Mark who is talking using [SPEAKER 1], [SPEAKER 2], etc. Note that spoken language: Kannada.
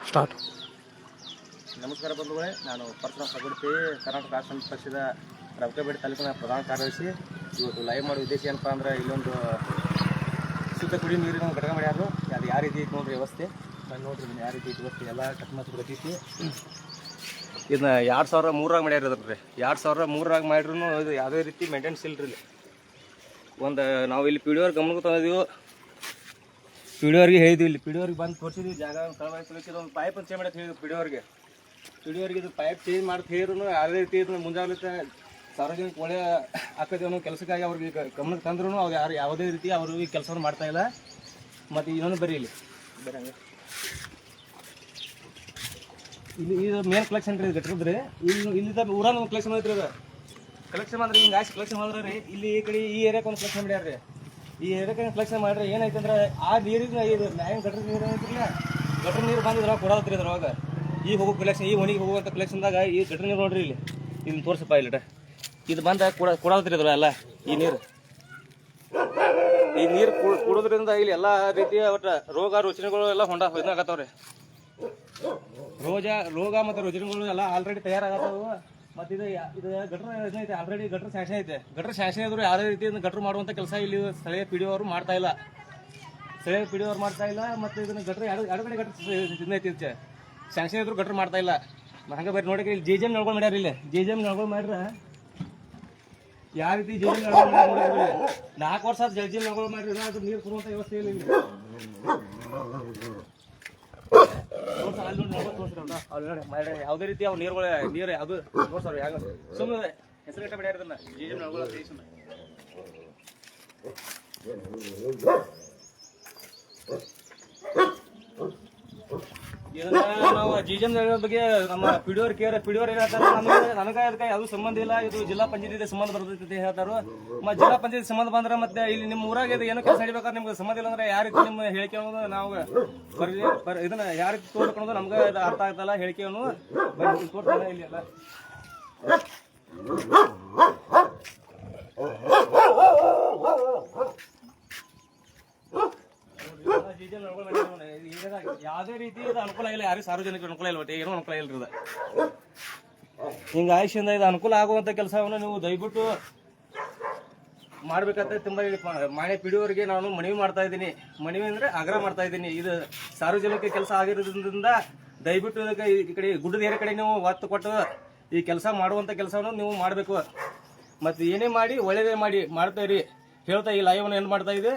[SPEAKER 1] ಸ್ಟಾರ್ಟ್.
[SPEAKER 2] ನಮಸ್ಕಾರ ಬಂಧುಗಳೇ, ನಾನು ಪರಶುರಾಮ್ ಪಗಡ್ತಿ, ಕರ್ನಾಟಕ ರಾಷ್ಟ್ರ ಸಮಿತಿ ಪಕ್ಷದ ರವಕೆಬೇಡಿ ತಾಲೂಕಿನ ಪ್ರಧಾನ ಕಾರ್ಯದರ್ಶಿ. ಇವತ್ತು ಲೈವ್ ಮಾಡೋ ಉದ್ದೇಶ ಏನಪ್ಪ ಅಂದ್ರೆ, ಇಲ್ಲೊಂದು ಶುದ್ಧ ಕುಡಿಯುವ ನೀರಿನ ಘಟಕ ಮಾಡ್ಯಾರು. ಅದು ಯಾವ ರೀತಿ ಐತಿ ನೋಡ್ರಿ ವ್ಯವಸ್ಥೆ, ನೋಡ್ರಿ ಇದನ್ನ ಯಾವ ರೀತಿ ಐತಿ ವ್ಯವಸ್ಥೆ ಎಲ್ಲ ಕಟ್ಮತ್ತು ಗೊತ್ತೈತಿ. ಇದನ್ನ 2003 ಮಾಡ್ಯಾರ. ಅದ್ರಿ 2003 ಮಾಡ್ರೂ ಇದು ಯಾವುದೇ ರೀತಿ ಮೇಂಟೆನೆನ್ಸ್ ಇಲ್ರಿ. ಇಲ್ಲಿ ಒಂದು ನಾವು ಇಲ್ಲಿ ಪಿ ಡಿ ಅವ್ರ ಗಮನಕ್ಕೆ ತಂದಿದ್ದೀವಿ, ಪಿ ಡಿ ಅವ್ರಿಗೆ ಹೇಳಿದ್ವಿ, ಇಲ್ಲಿ ಪಿ ಡಿ ಅವ್ರಿಗೆ ಬಂದು ತೋರಿಸಿದ್ವಿ ಜಾಗ ಕಳವಳಿಸಿ ಒಂದು ಪೈಪ್ ಚೇಂಜ್ ಮಾಡಕ್ಕೆ ಹೇಳಿದ್ವಿ ಪಿ ಡಿ ಅವ್ರಿಗೆ. ಇದು ಪೈಪ್ ಚೇಂಜ್ ಮಾಡ್ತಾ ಹೇಳಿದ್ರು ಯಾವುದೇ ರೀತಿ ಇದನ್ನ ಮುಂಜಾಗ್ರತೆ ಸಾರ್ವಜನಿಕ ಒಳ್ಳೆ ಆಕತಿ ಅನ್ನೋ ಕೆಲಸಕ್ಕಾಗಿ ಅವ್ರಿಗೆ ಗಮನಕ್ಕೆ ತಂದ್ರೂ ಅವ್ರು ಯಾವುದೇ ರೀತಿ ಅವರು ಈ ಕೆಲಸವನ್ನು ಮಾಡ್ತಾ ಇಲ್ಲ. ಮತ್ತು ಇನ್ನೊಂದು ಬರೀ ಇಲ್ಲಿ ಹಂಗೆ ಇಲ್ಲಿ ಇದು ಮೇನ್ ಕಲೆಕ್ಷನ್ ರೀ, ಇದು ಗಟ್ಟಿದ್ರಿ ಇಲ್ಲಿಂದ ಊರಾನ ಒಂದು ಕಲೆಕ್ಷನ್ ಐತ್ರಿ. ಅದು ಕಲೆಕ್ಷನ್ ಅಂದ್ರೆ ಹಿಂಗೆ ಆಯ್ತು ಕಲೆಕ್ಷನ್ ಮಾಡಿದ್ರೆ ರೀ, ಇಲ್ಲಿ ಈ ಕಡೆ ಈ ಏರಿಯಾಕ್ಕೆ ಒಂದು ಕಲೆಕ್ಷನ್ ಮಾಡ್ಯಾರ. ಈ ಏರಿಯಾಕ್ಕೆ ಕಲೆಕ್ಷನ್ ಮಾಡ್ರಿ ಏನೈತೆ ಅಂದ್ರೆ, ಆ ನೀರಿಗೆ ಇದು ನ್ಯಾಯ ಗಟ್ರ ನೀರು ಐತಿಲ್ಲ, ಗಟ್ರ ನೀರು ಬಂದಿದ್ರಾಗ ಕೊಡತ್ರಿ. ಅದ್ರೊಳಗೆ ಈಗ ಹೋಗೋ ಕಲೆಕ್ಷನ್, ಈ ಒಣಿಗೆ ಹೋಗುವಂಥ ಕಲೆಕ್ಷನ್ದಾಗ ಈ ಗಟ್ರ ನೀರು ನೋಡ್ರಿ, ಇಲ್ಲಿ ಇದನ್ನ ತೋರಿಸಪ್ಪ ಇಲ್ಲಟ. ಇದು ಬಂದ ಕೊಡತ್ರಿ ಅದ್ರ ಎಲ್ಲ ಈ ನೀರು ಕುಡೋದ್ರಿಂದ ಇಲ್ಲಿ ಎಲ್ಲ ರೀತಿಯ ಒಟ್ಟು ರೋಗ ರುಚಿನಗಳು ಎಲ್ಲ ಇದಾಗತ್ತವ್ರಿ. ರೋಗ ಮತ್ತು ರುಜಿನಗಳು ಎಲ್ಲ ಆಲ್ರೆಡಿ ತಯಾರಾಗತ್ತವು. ಮತ್ತು ಇದು ಗಟ್ರ ಐತೆ, ಆಲ್ರೆಡಿ ಗಟ್ರ ಸ್ಯಾಕ್ಷನ್ ಐತೆ. ಗಟ್ರ ಸ್ಯಾಕ್ಷನ್ ಇದ್ರು ಯಾವುದೇ ರೀತಿ ಗಟ್ರ ಮಾಡುವಂಥ ಕೆಲಸ ಇಲ್ಲಿ ಸ್ಥಳೀಯ ಪಿ ಡಿ ಅವರು ಮಾಡ್ತಾ ಇಲ್ಲ. ಮತ್ತು ಇದನ್ನ ಗಟ್ರ ಎರಡು ಕಡೆ ಗಟ್ರ ಇದೈತಿ, ಸ್ಯಾಕ್ಷನ್ ಇದ್ರು ಗಟ್ರ ಮಾಡ್ತಾ ಇಲ್ಲ. ಹಂಗೆ ಬರೀ ನೋಡಿ, ಇಲ್ಲಿ ಜೆ ನಡ್ಕೊಂಡು ಮಾಡ್ಯಾರ. ಇಲ್ಲಿ ಜೆ ನಡ್ಕೊಂಡು ಮಾಡ್ರ ಯಾವ ರೀತಿ ಜೆ ನಡ್ಕೊಂಡು ನೋಡಿದ್ರಿ. 4 ವರ್ಷ ಜೆ ನಡ್ಕೊಂಡು ಮಾಡ್ರಿ, ಅದು ನೀರು ಕೊಡುವಂಥ ವ್ಯವಸ್ಥೆ ಇಲ್ಲ ಇಲ್ಲಿ. ಯಾವುದೇ ರೀತಿ ಅವು ನೀರು ಯಾವುದು ನೋಡ್ಸವ್ರಿ, ಯಾವ ಸುಮ್ಮನೆ ಹೆಸರುಗಟ್ಟ ಬಿಡ್ಯಾರ ಇದನ್ನ ಜೆ ನಡ್ಕೊಳ್ಳೋ ಇದನ್ನ ನಾವು ಜಿಜನ್ ಬಗ್ಗೆ ನಮ್ಮ ಪಿಡಿಯೋರ್ ಏನ್ ಹೇಳ್ತಾರೆ, ನನಗೆ ಅದಕ್ಕೆ ಯಾವ್ದು ಸಂಬಂಧ ಇಲ್ಲ, ಇದು ಜಿಲ್ಲಾ ಪಂಚಾಯತಿ ಸಂಬಂಧ ಬರ್ತೈತಿ ಹೇಳ್ತಾರು. ಮತ್ತೆ ಜಿಲ್ಲಾ ಪಂಚಾಯತಿ ಸಂಬಂಧ ಬಂದ್ರೆ ಮತ್ತೆ ಇಲ್ಲಿ ನಿಮ್ಮ ಊರಾಗ ಇದು ಏನೋ ಕೆಲಸ ಹಿಡಿಬೇಕಾದ್ರೆ ನಿಮ್ಗೆ ಸಂಬಂಧ ಇಲ್ಲ ಅಂದ್ರೆ ಯಾವ ರೀತಿ ನಿಮ್ಮ ಹೇಳಿಕೆ ಅನ್ನೋದು ನಾವು ಇದನ್ನ ಯಾವ ರೀತಿ ತೋರ್ಕೊಳ್ಳೋದು ನಮ್ಗೆ ಅರ್ಥ ಆಗ್ತಲ್ಲ. ಹೇಳಿಕೆಯನ್ನು ತೋರ್ತಾನೆ ಇಲ್ಲಿ ಎಲ್ಲ ಯಾವುದೇ ರೀತಿ ಇದು ಅನುಕೂಲ ಇಲ್ಲ, ಯಾರಿಗೂ ಸಾರ್ವಜನಿಕ ಅನುಕೂಲ ಇಲ್ಲ, ಏನೋ ಅನುಕೂಲ ಇಲ್ರಿ. ಹಿಂಗ ಆಯುಷ್ಯಿಂದ ಇದು ಅನುಕೂಲ ಆಗುವಂತ ಕೆಲಸವನ್ನು ನೀವು ದಯವಿಟ್ಟು ಮಾಡ್ಬೇಕಂತ ತುಂಬಾ ಮಾನ್ಯ ಪಿ ಡಿ ಅವರಿಗೆ ನಾನು ಮನವಿ ಮಾಡ್ತಾ ಇದ್ದೀನಿ. ಮನವಿ ಅಂದ್ರೆ ಆಗ್ರಹ ಮಾಡ್ತಾ ಇದ್ದೀನಿ. ಇದು ಸಾರ್ವಜನಿಕ ಕೆಲಸ ಆಗಿರೋದ್ರಿಂದ ದಯವಿಟ್ಟು ಇದಕ್ಕೆ ಈ ಕಡೆ ಗುಡ್ಡದ ಏರಿಯ ಕಡೆ ನೀವು ಒತ್ತು ಕೊಟ್ಟು ಈ ಕೆಲಸ ಮಾಡುವಂತ ಕೆಲಸವನ್ನು ನೀವು ಮಾಡಬೇಕು. ಮತ್ತೆ ಏನೇ ಮಾಡಿ ಒಳ್ಳೇದೇ ಮಾಡ್ತಾ ಇರಿ ಹೇಳ್ತಾ ಈ ಲೈವ್ ಅನ್ನು ಏನ್ ಮಾಡ್ತಾ ಇದೆ.